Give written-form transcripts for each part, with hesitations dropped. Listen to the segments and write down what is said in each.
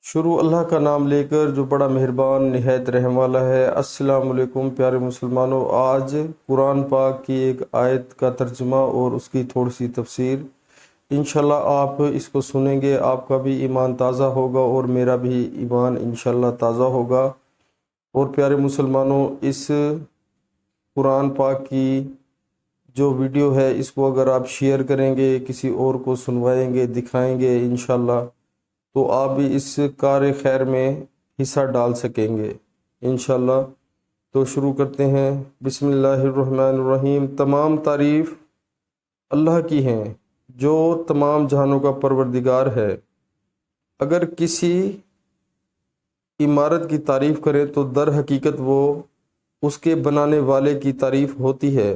شروع اللہ کا نام لے کر جو بڑا مہربان نہایت رحم والا ہے۔ السلام علیکم پیارے مسلمانوں، آج قرآن پاک کی ایک آیت کا ترجمہ اور اس کی تھوڑی سی تفسیر انشاءاللہ آپ اس کو سنیں گے، آپ کا بھی ایمان تازہ ہوگا اور میرا بھی ایمان انشاءاللہ تازہ ہوگا۔ اور پیارے مسلمانوں، اس قرآن پاک کی جو ویڈیو ہے اس کو اگر آپ شیئر کریں گے، کسی اور کو سنوائیں گے، دکھائیں گے انشاءاللہ، تو آپ بھی اس کار خیر میں حصہ ڈال سکیں گے انشاءاللہ۔ تو شروع کرتے ہیں۔ بسم اللہ الرحمن الرحیم۔ تمام تعریف اللہ کی ہیں جو تمام جہانوں کا پروردگار ہے۔ اگر کسی عمارت کی تعریف کرے تو در حقیقت وہ اس کے بنانے والے کی تعریف ہوتی ہے،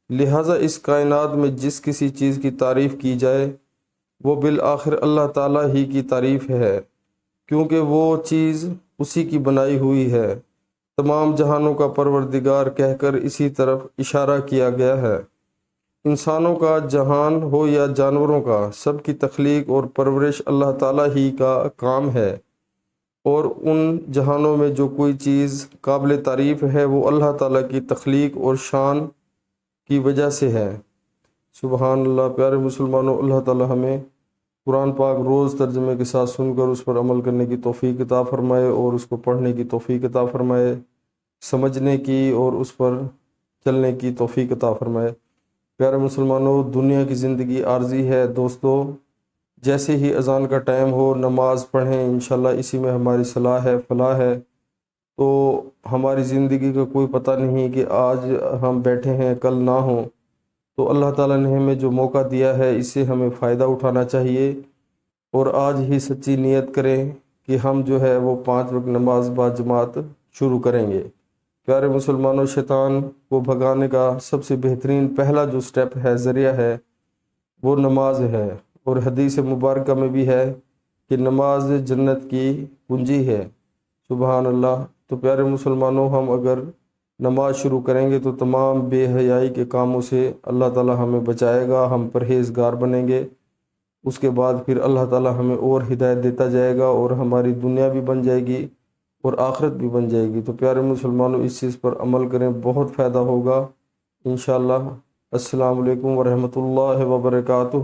لہٰذا اس کائنات میں جس کسی چیز کی تعریف کی جائے وہ بالآخر اللہ تعالیٰ ہی کی تعریف ہے، کیونکہ وہ چیز اسی کی بنائی ہوئی ہے۔ تمام جہانوں کا پروردگار کہہ کر اسی طرف اشارہ کیا گیا ہے۔ انسانوں کا جہان ہو یا جانوروں کا، سب کی تخلیق اور پرورش اللہ تعالیٰ ہی کا کام ہے، اور ان جہانوں میں جو کوئی چیز قابل تعریف ہے وہ اللہ تعالیٰ کی تخلیق اور شان کی وجہ سے ہے۔ سبحان اللہ۔ پیارے مسلمانوں، اللہ تعالیٰ ہمیں قرآن پاک روز ترجمے کے ساتھ سن کر اس پر عمل کرنے کی توفیق عطا فرمائے، اور اس کو پڑھنے کی توفیق عطا فرمائے، سمجھنے کی اور اس پر چلنے کی توفیق عطا فرمائے۔ پیارے مسلمانوں، دنیا کی زندگی عارضی ہے دوستو، جیسے ہی اذان کا ٹائم ہو نماز پڑھیں، انشاءاللہ اسی میں ہماری صلاح ہے، فلاح ہے۔ تو ہماری زندگی کا کوئی پتہ نہیں کہ آج ہم بیٹھے ہیں کل نہ ہوں، تو اللہ تعالیٰ نے ہمیں جو موقع دیا ہے اس سے ہمیں فائدہ اٹھانا چاہیے، اور آج ہی سچی نیت کریں کہ ہم جو ہے وہ 5 وقت نماز با جماعت شروع کریں گے۔ پیارے مسلمانوں، شیطان کو بھگانے کا سب سے بہترین پہلا جو سٹیپ ہے، ذریعہ ہے، وہ نماز ہے، اور حدیث مبارکہ میں بھی ہے کہ نماز جنت کی کنجی ہے۔ سبحان اللہ۔ تو پیارے مسلمانوں، ہم اگر نماز شروع کریں گے تو تمام بے حیائی کے کاموں سے اللہ تعالیٰ ہمیں بچائے گا، ہم پرہیزگار بنیں گے۔ اس کے بعد پھر اللہ تعالیٰ ہمیں اور ہدایت دیتا جائے گا، اور ہماری دنیا بھی بن جائے گی اور آخرت بھی بن جائے گی۔ تو پیارے مسلمانوں، اس چیز پر عمل کریں، بہت فائدہ ہوگا انشاءاللہ۔ السلام علیکم ورحمۃ اللہ وبرکاتہ۔